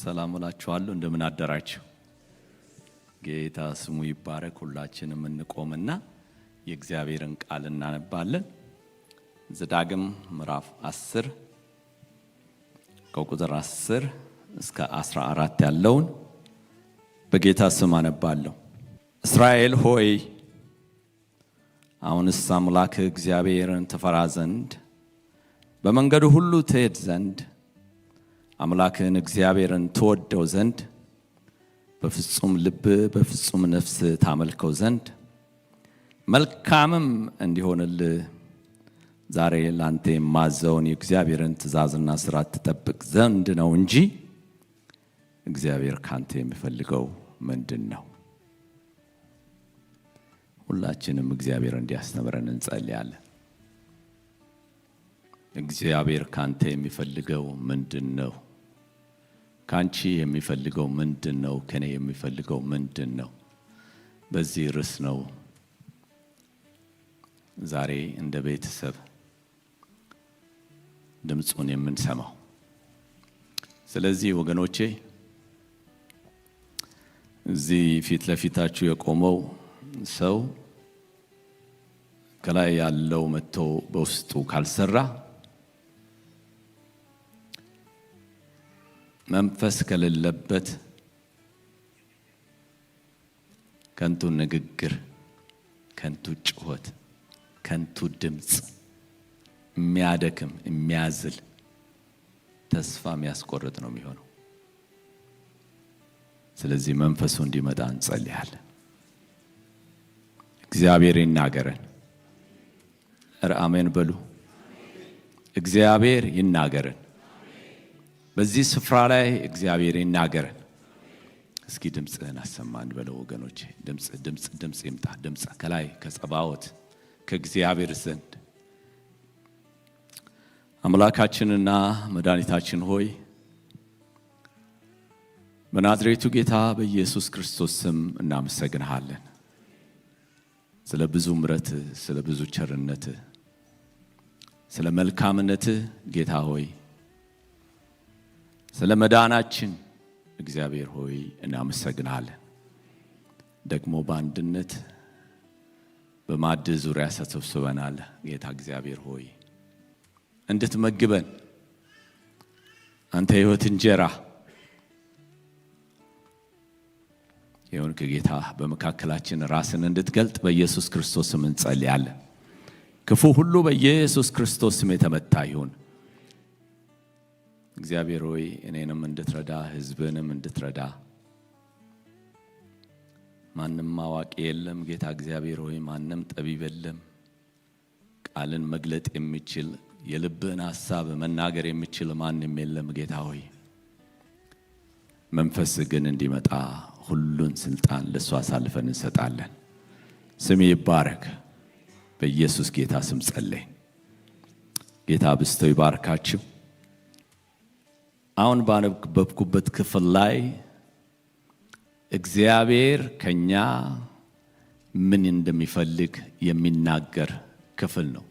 ሰላም እላችኋለሁ። እንደምን አደራችሁ? ጌታ ስሙ ይባረክ። ሁላችንም እንቆምና የእግዚአብሔርን ቃል እናነባለን። ዘዳግም ምዕራፍ 10 ከቁጥር 10 እስከ 14 ያለውን በጌታ ስም አነባለሁ። እስራኤል ሆይ አሁንስ አምላክህ እግዚአብሔርን ትፈራ ዘንድ በመንገዱ ሁሉ ትሄድ ዘንድ አምላክህን እግዚአብሔርን ትወደው ዘንድ በፍጹም ልብ በፍጹም ነፍስ ታመልከው ዘንድ መልካምም እንዲሆንልህ ዛሬ ላንተ የማዘውን የእግዚአብሔርን ትእዛዝና ሥርዓት ትጠብቅ ዘንድ ነው እንጂ እግዚአብሔር ካንተ የሚፈልገው ምንድን ነው? ሁላችንም እግዚአብሔር እንዲያስተምረን እንጸልያለን። እግዚአብሔር ካንተ የሚፈልገው ምንድን ነው? ካንቺ የሚፈልገው ምንድን ነው? ከኔ የሚፈልገው ምንድን ነው? በዚህ ርዕስ ነው ዛሬ እንደ ቤተሰብ ድምጹን የምንሰማው። ስለዚህ ወገኖቼ እዚህ ፊት ለፊታችሁ የቆመው ሰው ከላይ ያለው መጥቶ በውስጡ ካልሰራ መንፈስ ከሌለበት ከንቱ ንግግር፣ ከንቱ ጩኸት፣ ከንቱ ድምጽ የሚያደክም የሚያዝል ተስፋ የሚያስቆርጥ ነው የሚሆነው። ስለዚህ መንፈሱ እንዲመጣ እንጸልያለን። እግዚአብሔር ይናገረን። አሜን በሉ። እግዚአብሔር ይናገረን። በዚህ ስፍራ ላይ እግዚአብሔር ይናገረን። እስኪ ድምጽህን አሰማን በለው ወገኖቼ። ድምጽ ይምጣ። ድምጽ ከላይ ከጸባዖት ከእግዚአብሔር ዘንድ። አምላካችንና መድኃኒታችን ሆይ በናዝሬቱ ጌታ በኢየሱስ ክርስቶስ ስም እናመሰግንሃለን። ስለ ብዙ ምሕረትህ፣ ስለ ብዙ ቸርነትህ፣ ስለ መልካምነትህ ጌታ ሆይ ስለ መዳናችን እግዚአብሔር ሆይ እናመሰግንሃለን። ደግሞ በአንድነት በማዕድ ዙሪያ ተሰብስበናል። ጌታ እግዚአብሔር ሆይ እንድትመግበን አንተ የሕይወት እንጀራ ይሁን ከጌታ በመካከላችን ራስን እንድትገልጥ በኢየሱስ ክርስቶስ ስም እንጸልያለን። ክፉ ሁሉ በኢየሱስ ክርስቶስ ስም የተመታ ይሁን። እግዚአብሔር ሆይ እኔንም እንድትረዳ ሕዝብንም እንድትረዳ። ማንም አዋቂ የለም ጌታ እግዚአብሔር ሆይ ማንም ጠቢብ የለም። ቃልን መግለጥ የሚችል የልብህን ሐሳብ መናገር የሚችል ማንም የለም ጌታ ሆይ መንፈስ ግን እንዲመጣ ሁሉን ስልጣን ለሱ አሳልፈን እንሰጣለን። ስም ይባረክ። በኢየሱስ ጌታ ስም ጸለይ። ጌታ ብስቶ ይባርካችሁ። አሁን ባነበብኩበት ክፍል ላይ እግዚአብሔር ከኛ ምን እንደሚፈልግ የሚናገር ክፍል ነው።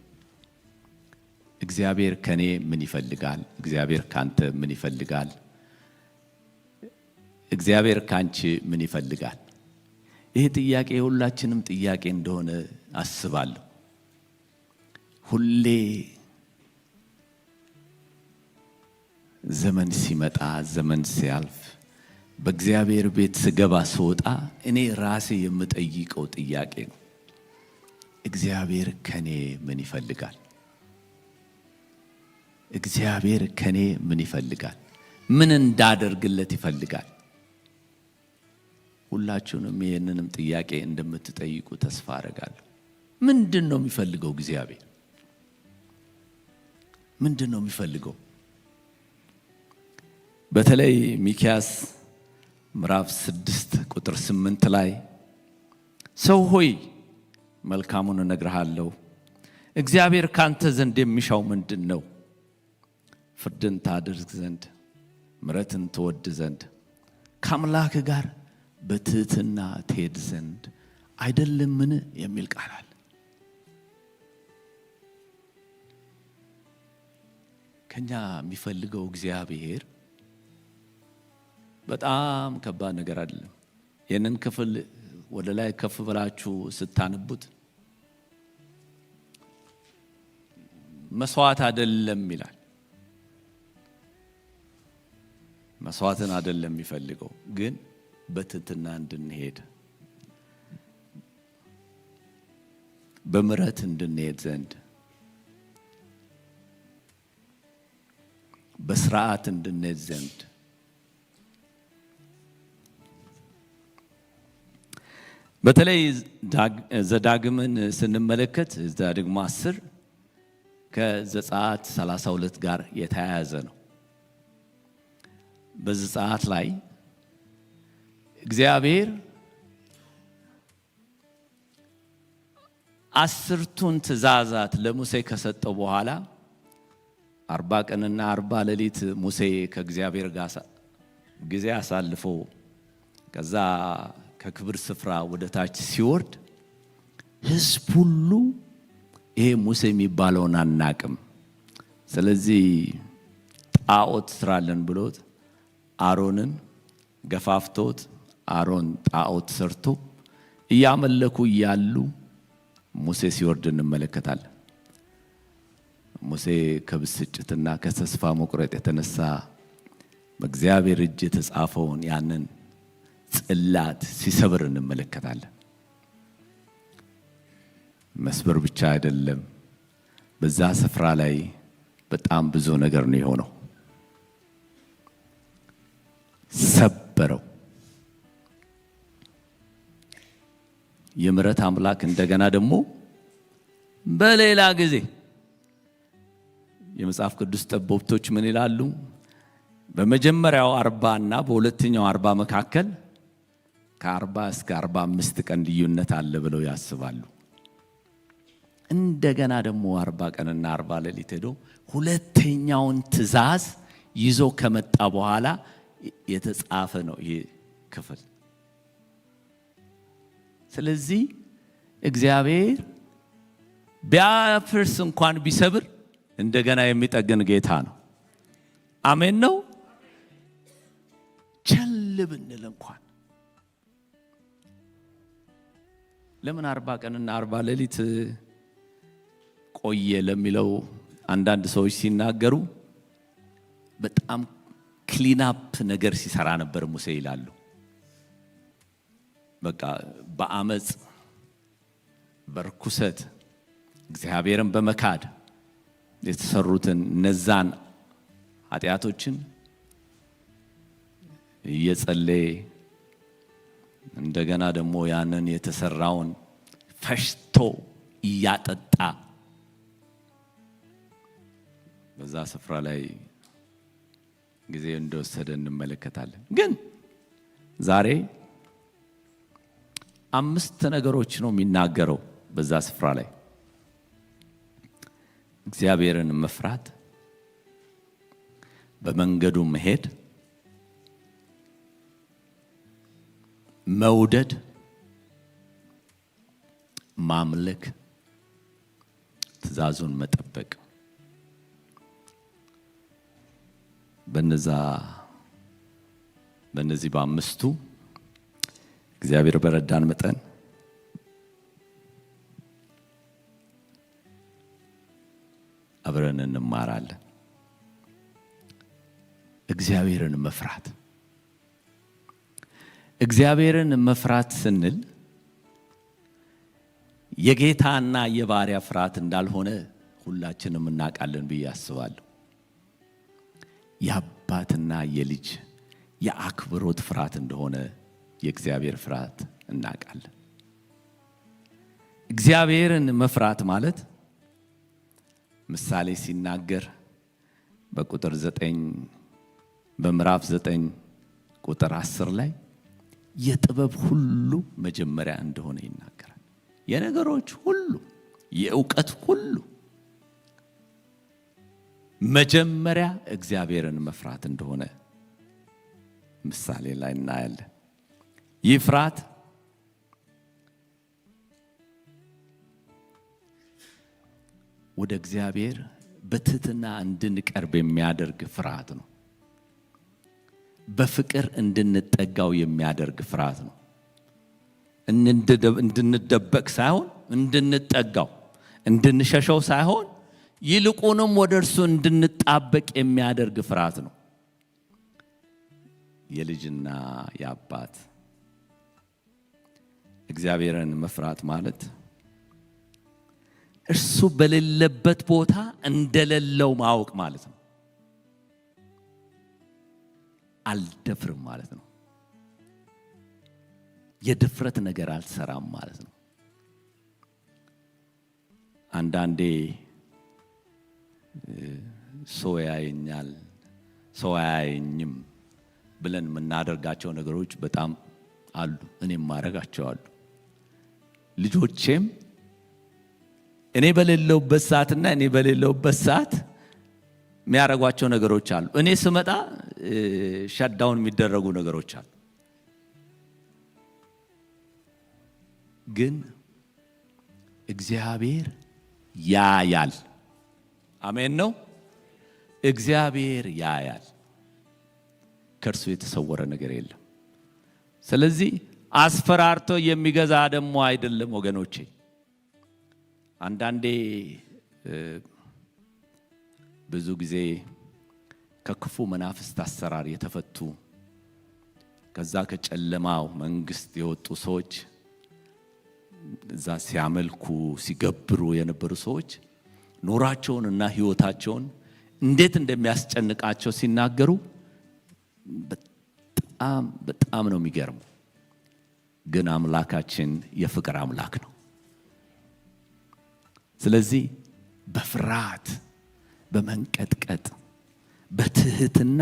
እግዚአብሔር ከኔ ምን ይፈልጋል? እግዚአብሔር ካንተ ምን ይፈልጋል? እግዚአብሔር ካንቺ ምን ይፈልጋል? ይሄ ጥያቄ ሁላችንም ጥያቄ እንደሆነ አስባለሁ። ሁሌ ዘመን ሲመጣ ዘመን ሲያልፍ በእግዚአብሔር ቤት ስገባ ስወጣ እኔ ራሴ የምጠይቀው ጥያቄ ነው። እግዚአብሔር ከኔ ምን ይፈልጋል? እግዚአብሔር ከኔ ምን ይፈልጋል? ምን እንዳደርግለት ይፈልጋል? ሁላችሁንም ይሄንንም ጥያቄ እንደምትጠይቁ ተስፋ አደርጋለሁ። ምንድን ነው የሚፈልገው እግዚአብሔር? ምንድን ነው የሚፈልገው? በተለይ ሚክያስ ምዕራፍ 6 ቁጥር 8 ላይ ሰው ሆይ መልካሙን እነግርሃለሁ፣ እግዚአብሔር ካንተ ዘንድ የሚሻው ምንድን ነው? ፍርድን ታደርግ ዘንድ ምሕረትን ትወድ ዘንድ ከአምላክ ጋር በትህትና ትሄድ ዘንድ አይደለምን የሚል ቃል አለ። ከኛ የሚፈልገው እግዚአብሔር በጣም ከባድ ነገር አይደለም። የነን ክፍል ወደ ላይ ከፍ ብላችሁ ስታነቡት መስዋዕት አይደለም ይላል። መስዋዕትን አይደለም የሚፈልገው፣ ግን በትህትና እንድንሄድ በምሕረት እንድንሄድ ዘንድ በስርዓት እንድንሄድ ዘንድ በተለይ ዘዳግምን ስንመለከት ዘዳግም 10 ከዘጸአት 32 ጋር የተያያዘ ነው። በዘጸአት ላይ እግዚአብሔር 10ቱን ትእዛዛት ለሙሴ ከሰጠው በኋላ 40 ቀንና 40 ሌሊት ሙሴ ከእግዚአብሔር ጋር ጊዜ አሳልፎ ከዛ ከክብር ስፍራ ወደ ታች ሲወርድ ሕዝብ ሁሉ ይሄ ሙሴ የሚባለውን አናቅም፣ ስለዚህ ጣዖት ስራለን ብሎት አሮንን ገፋፍቶት አሮን ጣዖት ሰርቶ እያመለኩ እያሉ ሙሴ ሲወርድ እንመለከታለን። ሙሴ ከብስጭትና ከተስፋ መቁረጥ የተነሳ በእግዚአብሔር እጅ የተጻፈውን ያንን ጽላት ሲሰብር እንመለከታለን። መስበር ብቻ አይደለም፣ በዛ ስፍራ ላይ በጣም ብዙ ነገር ነው የሆነው። ሰበረው። የምሕረት አምላክ እንደገና ደግሞ በሌላ ጊዜ የመጽሐፍ ቅዱስ ጠበብቶች ምን ይላሉ? በመጀመሪያው 40 እና በሁለተኛው 40 መካከል ከ40 እስከ 45 ቀን ልዩነት አለ ብለው ያስባሉ። እንደገና ደግሞ 40 ቀንና 40 ሌሊት ሄዶ ሁለተኛውን ትእዛዝ ይዞ ከመጣ በኋላ የተጻፈ ነው ይሄ ክፍል። ስለዚህ እግዚአብሔር ቢያፈርስ እንኳን ቢሰብር እንደገና የሚጠግን ጌታ ነው። አሜን ነው። ቸል ብንል እንኳን ለምን 40 ቀንና 40 ሌሊት ቆየ ለሚለው አንዳንድ ሰዎች ሲናገሩ በጣም ክሊናፕ ነገር ሲሰራ ነበር ሙሴ ይላሉ። በቃ በአመጽ በርኩሰት እግዚአብሔርን በመካድ የተሰሩትን እነዛን ኃጢአቶችን እየጸለየ እንደገና ደግሞ ያንን የተሰራውን ፈሽቶ እያጠጣ በዛ ስፍራ ላይ ጊዜ እንደወሰደ እንመለከታለን። ግን ዛሬ 5 ነገሮች ነው የሚናገረው በዛ ስፍራ ላይ። እግዚአብሔርን መፍራት፣ በመንገዱ መሄድ፣ መውደድ፣ ማምለክ፣ ትእዛዙን መጠበቅ። በእነዚህ በአምስቱ እግዚአብሔር በረዳን መጠን አብረን እንማራለን። እግዚአብሔርን መፍራት ስንል የጌታና የባሪያ ፍርሃት እንዳልሆነ ሁላችንም እናውቃለን ብዬ አስባለሁ። የአባትና የልጅ የአክብሮት ፍርሃት እንደሆነ የእግዚአብሔር ፍርሃት እናውቃለን። እግዚአብሔርን መፍራት ማለት ምሳሌ ሲናገር በቁጥር 9 በምዕራፍ 9 ቁጥር 10 ላይ የጥበብ ሁሉ መጀመሪያ እንደሆነ ይናገራል። የነገሮች ሁሉ የእውቀት ሁሉ መጀመሪያ እግዚአብሔርን መፍራት እንደሆነ ምሳሌ ላይ እናያለን። ይህ ፍርሃት ወደ እግዚአብሔር በትህትና እንድንቀርብ የሚያደርግ ፍርሃት ነው። በፍቅር እንድንጠጋው የሚያደርግ ፍርሃት ነው። እንድንደበቅ ሳይሆን እንድንጠጋው፣ እንድንሸሸው ሳይሆን ይልቁንም ወደ እርሱ እንድንጣበቅ የሚያደርግ ፍርሃት ነው። የልጅና የአባት እግዚአብሔርን መፍራት ማለት እርሱ በሌለበት ቦታ እንደሌለው ማወቅ ማለት ነው። አልደፍርም ማለት ነው። የድፍረት ነገር አልሰራም ማለት ነው። አንዳንዴ ሰው ያየኛል ሰው አያየኝም ብለን የምናደርጋቸው ነገሮች በጣም አሉ። እኔም ማድረጋቸው አሉ። ልጆቼም እኔ በሌለውበት ሰዓትና እኔ በሌለውበት ሰዓት የሚያደርጓቸው ነገሮች አሉ። እኔ ስመጣ ሻዳውን የሚደረጉ ነገሮች አሉ። ግን እግዚአብሔር ያያል። አሜን ነው። እግዚአብሔር ያያል። ከእርሱ የተሰወረ ነገር የለም። ስለዚህ አስፈራርቶ የሚገዛ ደግሞ አይደለም ወገኖቼ። አንዳንዴ ብዙ ጊዜ ከክፉ መናፍስት አሰራር የተፈቱ ከዛ ከጨለማው መንግስት የወጡ ሰዎች እዛ ሲያመልኩ ሲገብሩ የነበሩ ሰዎች ኑራቸውንና ህይወታቸውን እንዴት እንደሚያስጨንቃቸው ሲናገሩ በጣም ነው የሚገርመው። ግን አምላካችን የፍቅር አምላክ ነው። ስለዚህ በፍርሃት በመንቀጥቀጥ በትህትና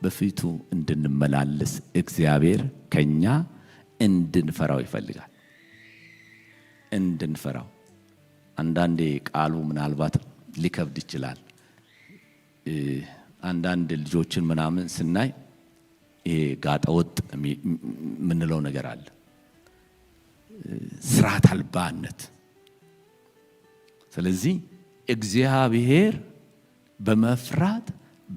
በፊቱ እንድንመላለስ እግዚአብሔር ከኛ እንድንፈራው ይፈልጋል። እንድንፈራው አንዳንዴ ቃሉ ምናልባት ሊከብድ ይችላል። አንዳንድ ልጆችን ምናምን ስናይ ይሄ ጋጠወጥ ምንለው ነገር አለ። ስርዓት አልባነት። ስለዚህ እግዚአብሔር በመፍራት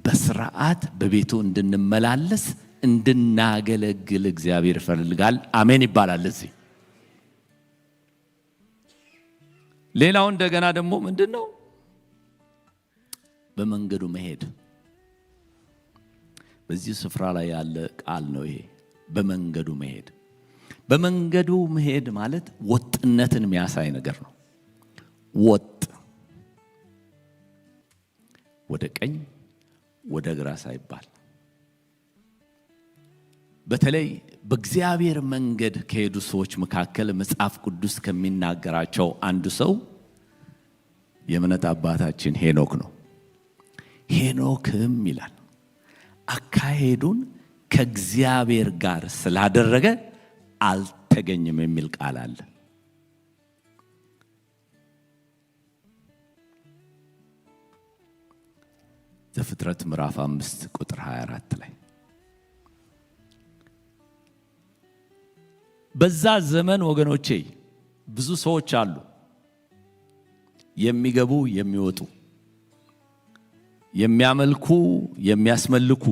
በስርዓት በቤቱ እንድንመላለስ እንድናገለግል እግዚአብሔር ይፈልጋል። አሜን ይባላል። እዚህ ሌላው እንደገና ደግሞ ምንድነው? በመንገዱ መሄድ። በዚህ ስፍራ ላይ ያለ ቃል ነው ይሄ። በመንገዱ መሄድ። በመንገዱ መሄድ ማለት ወጥነትን የሚያሳይ ነገር ነው። ወጥ ወደ ቀኝ ወደ ግራ ሳይባል። በተለይ በእግዚአብሔር መንገድ ከሄዱ ሰዎች መካከል መጽሐፍ ቅዱስ ከሚናገራቸው አንዱ ሰው የእምነት አባታችን ሄኖክ ነው። ሄኖክም ይላል አካሄዱን ከእግዚአብሔር ጋር ስላደረገ አልተገኘም የሚል ቃል አለ። ዘፍጥረት ምዕራፍ 5 ቁጥር 24 ላይ በዛ ዘመን ወገኖቼ ብዙ ሰዎች አሉ፣ የሚገቡ የሚወጡ፣ የሚያመልኩ የሚያስመልኩ፣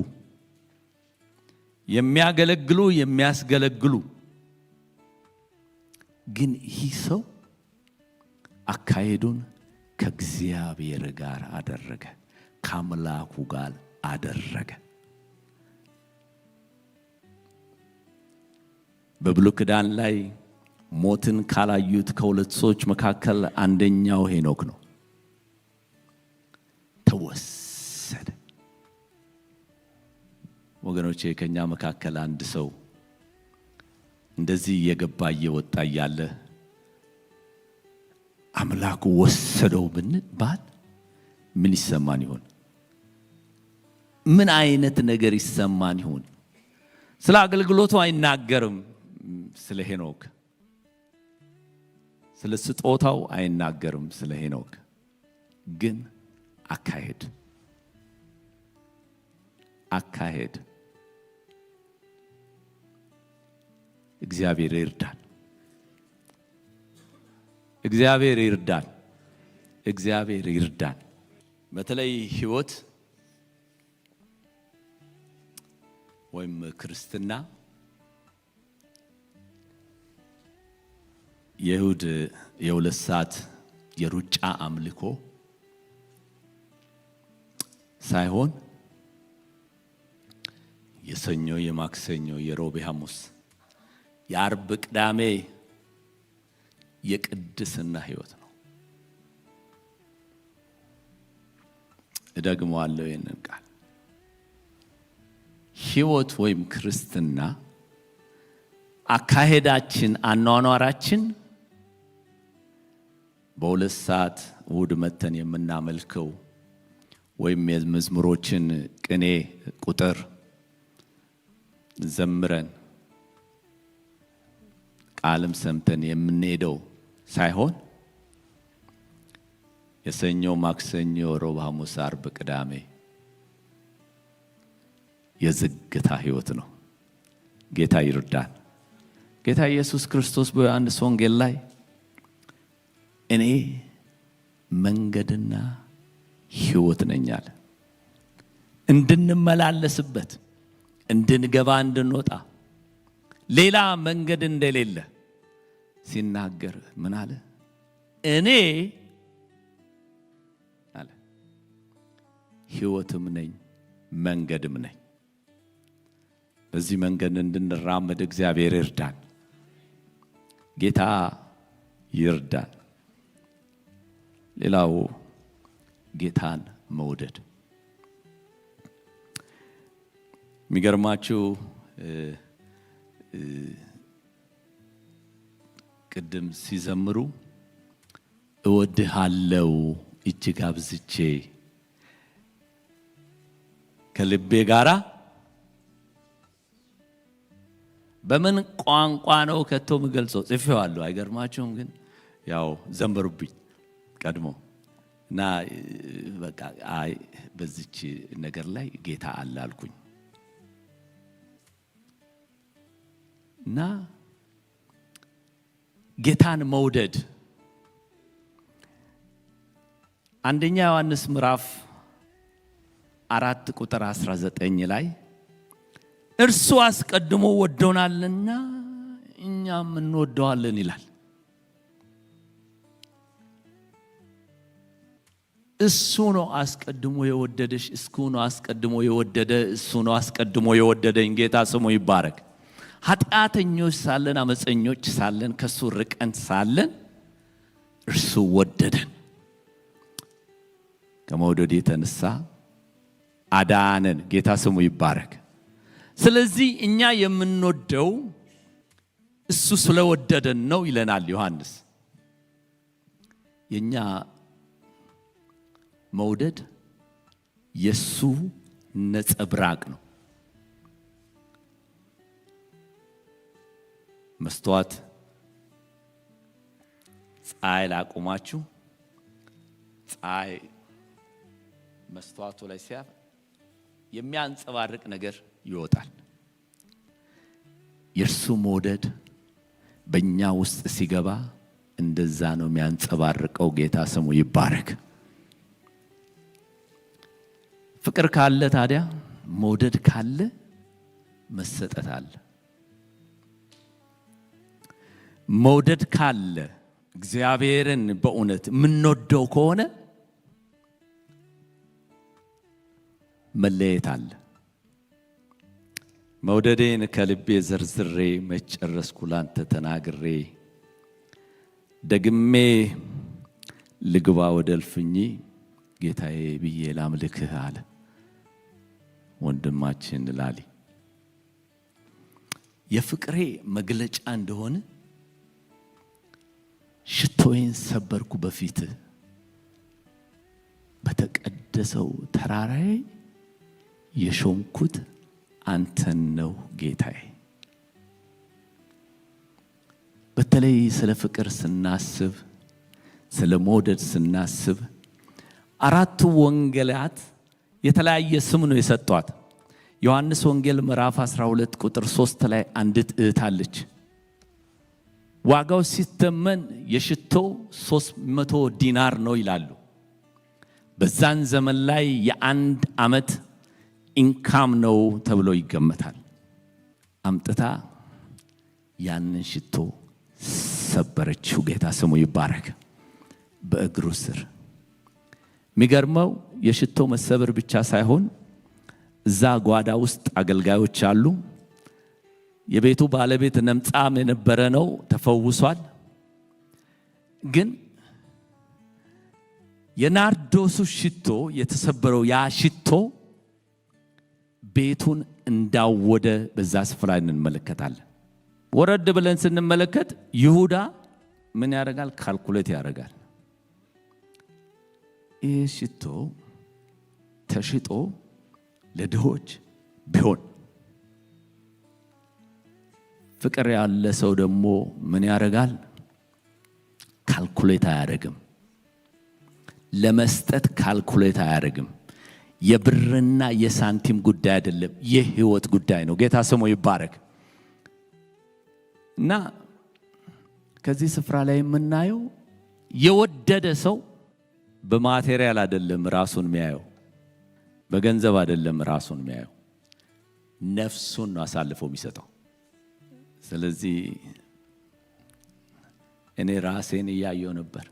የሚያገለግሉ የሚያስገለግሉ። ግን ይህ ሰው አካሄዱን ከእግዚአብሔር ጋር አደረገ፣ ከአምላኩ ጋር አደረገ። በብሉይ ኪዳን ላይ ሞትን ካላዩት ከሁለት ሰዎች መካከል አንደኛው ሄኖክ ነው። ተወሰደ። ወገኖቼ ከኛ መካከል አንድ ሰው እንደዚህ እየገባ እየወጣ እያለ አምላኩ ወሰደው ብንባል ምን ይሰማን ይሆን? ምን አይነት ነገር ይሰማን ይሆን? ስለ አገልግሎቱ አይናገርም። ስለ ሄኖክ ስለ ስጦታው አይናገርም። ስለ ሄኖክ ግን አካሄድ እግዚአብሔር ይርዳን። እግዚአብሔር ይርዳን። እግዚአብሔር ይርዳን። በተለይ ህይወት ወይም ክርስትና የይሁድ የሁለት ሰዓት የሩጫ አምልኮ ሳይሆን የሰኞ የማክሰኞ የሮብ ሐሙስ የአርብ ቅዳሜ የቅድስና ህይወት ነው። እደግመዋለሁ ይህንን ቃል። ህይወት ወይም ክርስትና አካሄዳችን፣ አኗኗራችን በሁለት ሰዓት እሑድ መተን የምናመልከው ወይም የመዝሙሮችን ቅኔ ቁጥር ዘምረን ቃልም ሰምተን የምንሄደው ሳይሆን የሰኞ ማክሰኞ ሮብ ሐሙስ አርብ ቅዳሜ የዝግታ ህይወት ነው። ጌታ ይርዳን። ጌታ ኢየሱስ ክርስቶስ በዮሐንስ ወንጌል ላይ እኔ መንገድና ህይወት ነኝ አለ። እንድንመላለስበት፣ እንድንገባ፣ እንድንወጣ ሌላ መንገድ እንደሌለ ሲናገር ምን አለ? እኔ አለ ህይወትም ነኝ መንገድም ነኝ። በዚህ መንገድ እንድንራመድ እግዚአብሔር ይርዳን። ጌታ ይርዳን። ሌላው ጌታን መውደድ። የሚገርማችሁ ቅድም ሲዘምሩ እወድሃለሁ እጅግ አብዝቼ ከልቤ ጋራ በምን ቋንቋ ነው ከቶ ምገልጸው? ጽፌዋለሁ። አይገርማችሁም? ግን ያው ዘምሩብኝ ቀድሞ እና በቃ አይ በዚች ነገር ላይ ጌታ አለ አልኩኝ እና ጌታን መውደድ አንደኛ ዮሐንስ ምዕራፍ 4 ቁጥር 19 ላይ እርሱ አስቀድሞ ወዶናልና እኛም እንወደዋለን ይላል። እሱ ነው አስቀድሞ የወደደሽ፣ እሱ ነው አስቀድሞ የወደደ፣ እሱ ነው አስቀድሞ የወደደኝ። ጌታ ስሙ ይባረክ። ኃጢአተኞች ሳለን፣ አመፀኞች ሳለን፣ ከሱ ርቀን ሳለን እርሱ ወደደን። ከመውደድ የተነሳ አዳነን። ጌታ ስሙ ይባረክ። ስለዚህ እኛ የምንወደው እሱ ስለወደደን ነው ይለናል ዮሐንስ። የኛ መውደድ የሱ ነጸብራቅ ነው። መስተዋት ፀሐይ ላቆማችሁ፣ ፀሐይ መስተዋቱ ላይ ሲያርፍ የሚያንጸባርቅ ነገር ይወጣል። የእርሱ መውደድ በእኛ ውስጥ ሲገባ እንደዛ ነው የሚያንጸባርቀው። ጌታ ስሙ ይባረክ። ፍቅር ካለ ታዲያ መውደድ ካለ መሰጠት አለ። መውደድ ካለ እግዚአብሔርን በእውነት የምንወደው ከሆነ መለየት አለ። መውደዴን ከልቤ ዘርዝሬ መጨረስኩ ላንተ ተናግሬ ደግሜ ልግባ ወደ እልፍኝ ጌታዬ ብዬ ላምልክህ አለ ወንድማችን ላሊ። የፍቅሬ መግለጫ እንደሆነ ሽቶዬን ሰበርኩ በፊት በተቀደሰው ተራራዬ የሾምኩት አንተን ነው ጌታዬ። በተለይ ስለ ፍቅር ስናስብ፣ ስለ መውደድ ስናስብ አራቱ ወንጌላት የተለያየ ስም ነው የሰጧት። ዮሐንስ ወንጌል ምዕራፍ 12 ቁጥር 3 ላይ አንዲት እህት አለች። ዋጋው ሲተመን የሽቶ 300 ዲናር ነው ይላሉ። በዛን ዘመን ላይ የአንድ ዓመት ኢንካም ነው ተብሎ ይገመታል። አምጥታ ያንን ሽቶ ሰበረችው። ጌታ ስሙ ይባረክ። በእግሩ ስር የሚገርመው የሽቶ መሰበር ብቻ ሳይሆን እዛ ጓዳ ውስጥ አገልጋዮች አሉ። የቤቱ ባለቤት ለምጻም የነበረ ነው፣ ተፈውሷል። ግን የናርዶሱ ሽቶ የተሰበረው ያ ሽቶ ቤቱን እንዳወደ በዛ ስፍራ እንመለከታለን። ወረድ ብለን ስንመለከት ይሁዳ ምን ያደርጋል? ካልኩሌት ያደርጋል። ይህ ሽቶ ተሽጦ ለድሆች ቢሆን፣ ፍቅር ያለ ሰው ደግሞ ምን ያደርጋል? ካልኩሌት አያደርግም። ለመስጠት ካልኩሌት አያደርግም። የብርና የሳንቲም ጉዳይ አይደለም፣ የህይወት ጉዳይ ነው። ጌታ ስሙ ይባረክ። እና ከዚህ ስፍራ ላይ የምናየው የወደደ ሰው በማቴሪያል አይደለም ራሱን የሚያየው፣ በገንዘብ አይደለም ራሱን የሚያየው፣ ነፍሱን ነው አሳልፎ የሚሰጠው። ስለዚህ እኔ ራሴን እያየው ነበር።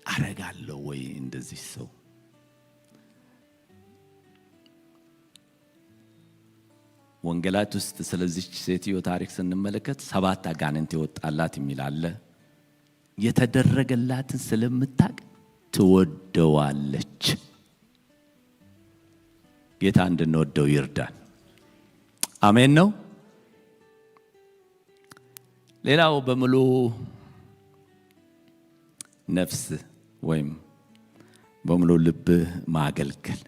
አረጋለሁ ወይ እንደዚህ ሰው? ወንጌላት ውስጥ ስለዚህ ሴትዮ ታሪክ ስንመለከት 7 አጋንንት ይወጣላት የሚል አለ። የተደረገላትን ስለምታቅ ትወደዋለች። ጌታ እንድንወደው ይርዳን። አሜን ነው። ሌላው በሙሉ ነፍስ ወይም በሙሉ ልብ ማገልገል።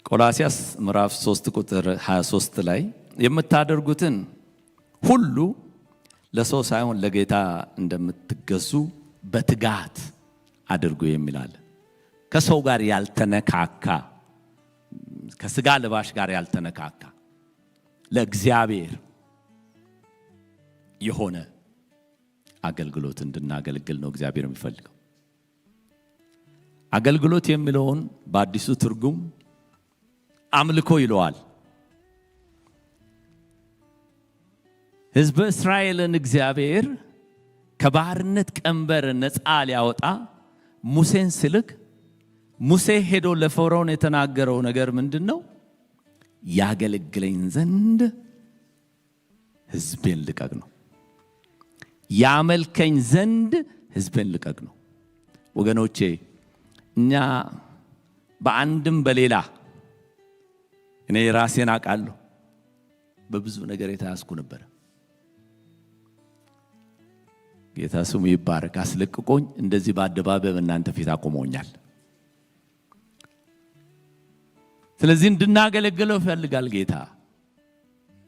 ቆላስይስ ምዕራፍ 3 ቁጥር 23 ላይ የምታደርጉትን ሁሉ ለሰው ሳይሆን ለጌታ እንደምትገዙ በትጋት አድርጉ የሚላል። ከሰው ጋር ያልተነካካ፣ ከስጋ ልባሽ ጋር ያልተነካካ ለእግዚአብሔር የሆነ አገልግሎት እንድናገለግል ነው እግዚአብሔር የሚፈልገው። አገልግሎት የሚለውን በአዲሱ ትርጉም አምልኮ ይለዋል። ሕዝበ እስራኤልን እግዚአብሔር ከባርነት ቀንበር ነፃ ሊያወጣ ሙሴን ሲልክ ሙሴ ሄዶ ለፈርዖን የተናገረው ነገር ምንድነው? ያገለግለኝ ዘንድ ሕዝቤን ልቀቅ ነው። ያመልከኝ ዘንድ ሕዝቤን ልቀቅ ነው። ወገኖቼ እኛ በአንድም በሌላ እኔ ራሴን አውቃለሁ በብዙ ነገር የተያዝኩ ነበር። ጌታ ስሙ ይባረክ። አስለቅቆኝ እንደዚህ በአደባባይ በእናንተ ፊት አቆሞኛል። ስለዚህ እንድናገለግለው ይፈልጋል ጌታ፣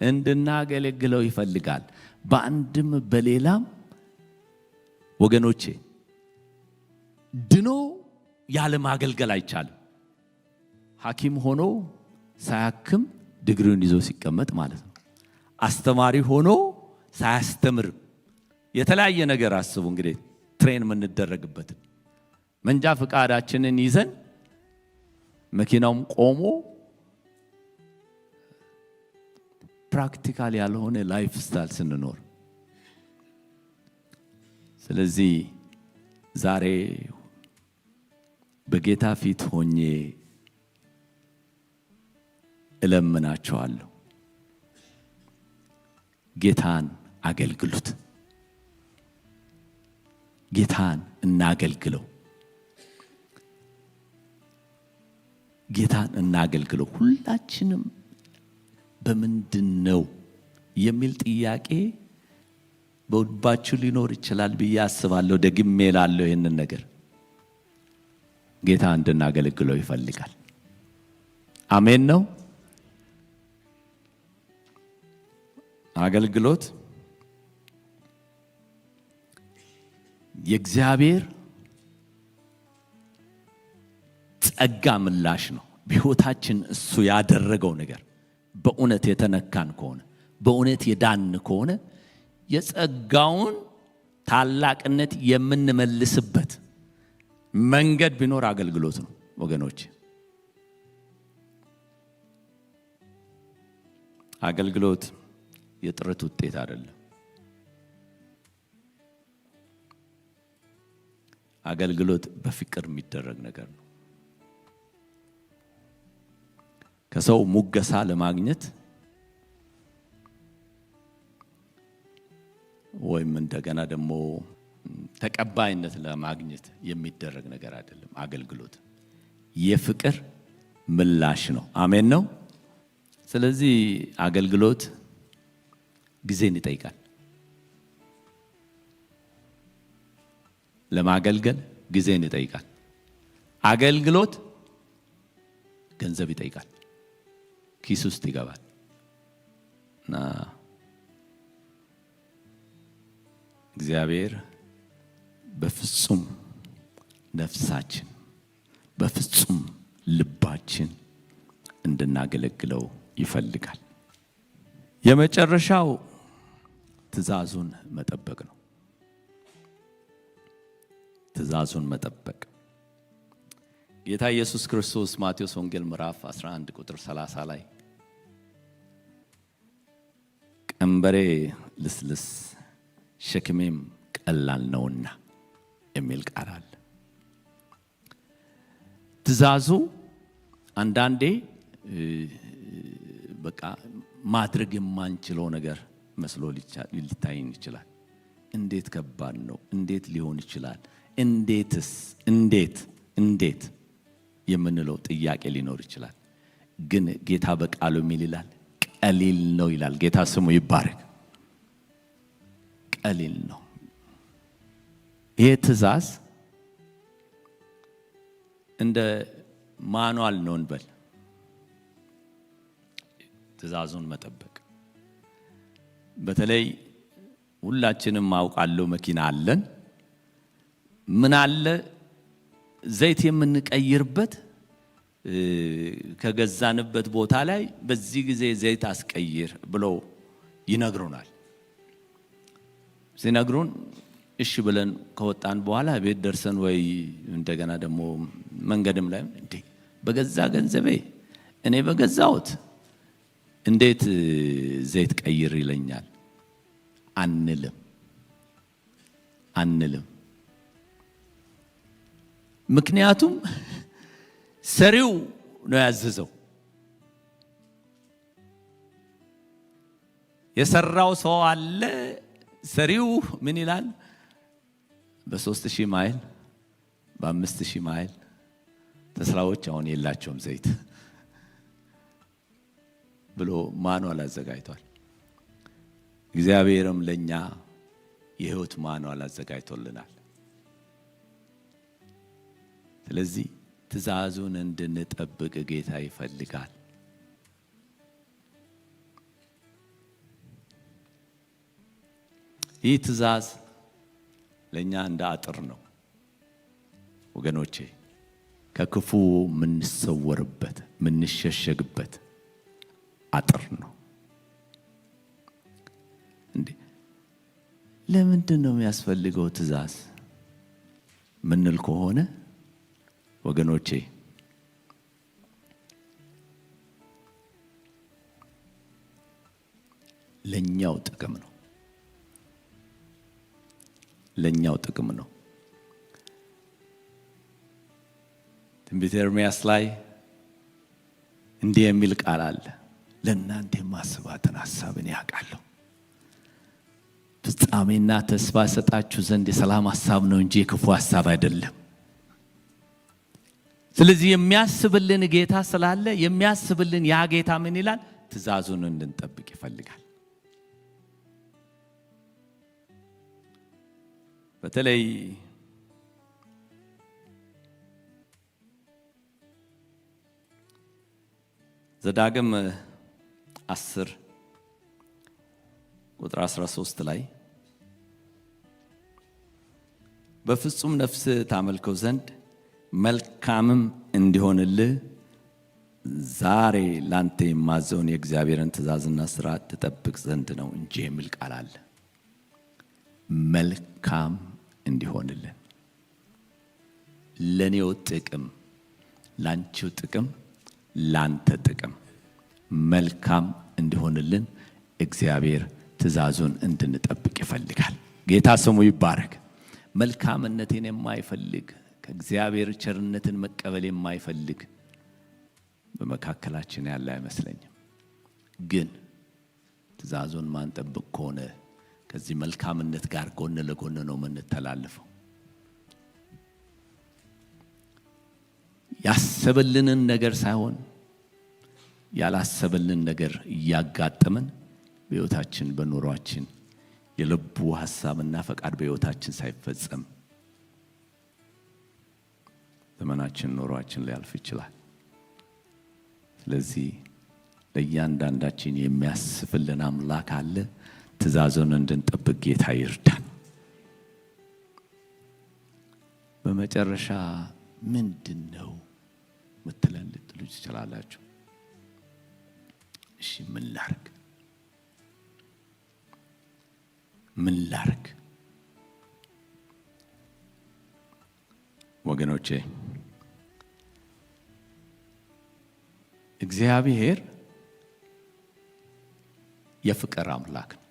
እንድናገለግለው ይፈልጋል። በአንድም በሌላም ወገኖቼ ድኖ ያለ ማገልገል አይቻልም። ሐኪም ሆኖ ሳያክም ዲግሪውን ይዞ ሲቀመጥ ማለት ነው። አስተማሪ ሆኖ ሳያስተምር የተለያየ ነገር አስቡ እንግዲህ ትሬን የምንደረግበት መንጃ ፈቃዳችንን ይዘን መኪናውም ቆሞ ፕራክቲካል ያልሆነ ላይፍ ስታይል ስንኖር፣ ስለዚህ ዛሬ በጌታ ፊት ሆኜ እለምናቸዋለሁ፣ ጌታን አገልግሉት። ጌታን እናገልግለው። ጌታን እናገልግለው። ሁላችንም በምንድነው የሚል ጥያቄ በልባችሁ ሊኖር ይችላል ብዬ አስባለሁ። ደግሜ እላለሁ ይሄንን ነገር ጌታ እንድናገለግለው ይፈልጋል። አሜን ነው። አገልግሎት የእግዚአብሔር ጸጋ ምላሽ ነው። በሕይወታችን እሱ ያደረገው ነገር በእውነት የተነካን ከሆነ፣ በእውነት የዳን ከሆነ የጸጋውን ታላቅነት የምንመልስበት መንገድ ቢኖር አገልግሎት ነው ወገኖች። አገልግሎት የጥረት ውጤት አይደለም። አገልግሎት በፍቅር የሚደረግ ነገር ነው። ከሰው ሙገሳ ለማግኘት ወይም እንደገና ደግሞ ተቀባይነት ለማግኘት የሚደረግ ነገር አይደለም። አገልግሎት የፍቅር ምላሽ ነው። አሜን ነው። ስለዚህ አገልግሎት ጊዜን ይጠይቃል። ለማገልገል ጊዜን ይጠይቃል። አገልግሎት ገንዘብ ይጠይቃል። ኪስ ውስጥ ይገባል እና እግዚአብሔር በፍጹም ነፍሳችን በፍጹም ልባችን እንድናገለግለው ይፈልጋል። የመጨረሻው ትእዛዙን መጠበቅ ነው። ትእዛዙን መጠበቅ ጌታ ኢየሱስ ክርስቶስ ማቴዎስ ወንጌል ምዕራፍ 11 ቁጥር 30 ላይ ቀንበሬ ልስልስ ሸክሜም ቀላል ነውና የሚል ቃል አለ። ትእዛዙ አንዳንዴ በቃ ማድረግ የማንችለው ነገር መስሎ ሊታየን ይችላል። እንዴት ከባድ ነው፣ እንዴት ሊሆን ይችላል፣ እንዴት የምንለው ጥያቄ ሊኖር ይችላል። ግን ጌታ በቃሉ ምን ይላል? ቀሊል ነው ይላል። ጌታ ስሙ ይባረክ። ቀሊል ነው። ይሄ ትእዛዝ እንደ ማኑዋል ነው እንበል። ትእዛዙን መጠበቅ በተለይ ሁላችንም አውቃለሁ፣ መኪና አለን። ምን አለ ዘይት የምንቀይርበት ከገዛንበት ቦታ ላይ በዚህ ጊዜ ዘይት አስቀይር ብለው ይነግሩናል። ሲነግሩን እሺ ብለን ከወጣን በኋላ ቤት ደርሰን ወይ እንደገና ደግሞ መንገድም ላይ እንዴ በገዛ ገንዘቤ እኔ በገዛሁት እንዴት ዘይት ቀይር ይለኛል አንልም። ምክንያቱም ሰሪው ነው ያዘዘው። የሰራው ሰው አለ። ሰሪው ምን ይላል? በ3000 ማይል በ5000 ማይል ተስላዎች አሁን የላቸውም ዘይት ብሎ ማኑዋል አዘጋጅቷል። እግዚአብሔርም ለኛ የህይወት ማኑዋል አዘጋጅቶልናል። ስለዚህ ትእዛዙን እንድንጠብቅ ጌታ ይፈልጋል። ይህ ትእዛዝ ለኛ እንደ አጥር ነው ወገኖቼ፣ ከክፉ ምንሰወርበት ምንሸሸግበት አጥር ነው። እንዴ ለምንድን ነው የሚያስፈልገው ትእዛዝ ምንል ከሆነ ወገኖቼ ለኛው ጥቅም ነው። ትንቢተ ኤርምያስ ላይ እንዲህ የሚል ቃል አለ። ለእናንተ የማስባትን ሐሳብን ያውቃለሁ፣ ፍጻሜና ተስፋ ሰጣችሁ ዘንድ የሰላም ሐሳብ ነው እንጂ የክፉ ሐሳብ አይደለም። ስለዚህ የሚያስብልን ጌታ ስላለ የሚያስብልን ያ ጌታ ምን ይላል? ትእዛዙን እንድንጠብቅ ይፈልጋል። በተለይ ዘዳግም 10 ቁጥር 13 ላይ በፍጹም ነፍስ ታመልከው ዘንድ መልካምም እንዲሆንልህ ዛሬ ላንተ የማዘውን የእግዚአብሔርን ትእዛዝና ሥርዓት ትጠብቅ ዘንድ ነው እንጂ የሚል ቃል አለ። መልካም እንዲሆንልህ፣ ለኔው ጥቅም፣ ላንቺው ጥቅም፣ ላንተ ጥቅም መልካም እንዲሆንልን እግዚአብሔር ትእዛዙን እንድንጠብቅ ይፈልጋል። ጌታ ስሙ ይባረክ። መልካምነትን የማይፈልግ ከእግዚአብሔር ቸርነትን መቀበል የማይፈልግ በመካከላችን ያለ አይመስለኝም። ግን ትእዛዙን ማንጠብቅ ከሆነ ከዚህ መልካምነት ጋር ጎን ለጎን ነው የምንተላለፈው። ያሰበልንን ነገር ሳይሆን ያላሰበልን ነገር እያጋጠመን በሕይወታችን በኑሯችን የልቡ ሐሳብና ፈቃድ በሕይወታችን ሳይፈጸም ዘመናችን ኑሯችን ሊያልፍ ይችላል። ስለዚህ ለእያንዳንዳችን የሚያስፍልን አምላክ አለ። ትእዛዙን እንድንጠብቅ ጌታ ይርዳን። በመጨረሻ ምንድነው ምትለን ልትሉ ትችላላችሁ። እሺ ምን ላርግ ወገኖቼ? እግዚአብሔር የፍቅር አምላክ ነው።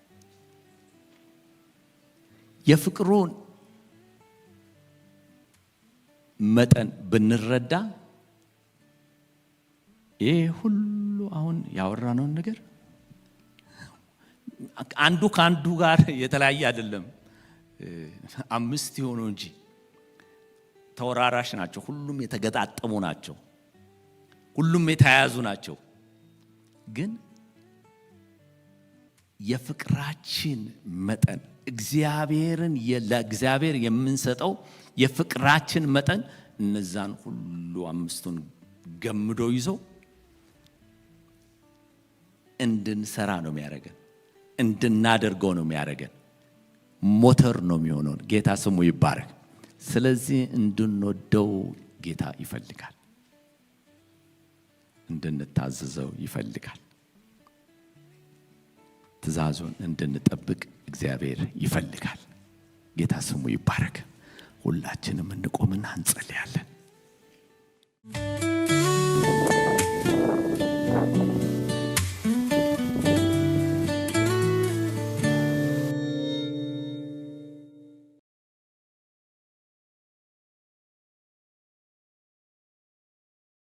የፍቅሩን መጠን ብንረዳ ይሄ ሁሉ አሁን ያወራነው ነገር አንዱ ካንዱ ጋር የተለያየ አይደለም። 5 ይሆኑ እንጂ ተወራራሽ ናቸው። ሁሉም የተገጣጠሙ ናቸው። ሁሉም የተያያዙ ናቸው። ግን የፍቅራችን መጠን ለእግዚአብሔር የምንሰጠው የፍቅራችን መጠን እነዛን ሁሉ 5ቱን ገምዶ ይዞ እንድንሰራ ነው የሚያደርገን፣ እንድናደርገው ነው የሚያደርገን። ሞተር ነው የሚሆነው። ጌታ ስሙ ይባረክ። ስለዚህ እንድንወደው ጌታ ይፈልጋል፣ እንድንታዘዘው ይፈልጋል። ትእዛዙን እንድንጠብቅ እግዚአብሔር ይፈልጋል። ጌታ ስሙ ይባረክ። ሁላችንም እንቆምና እንጸልያለን።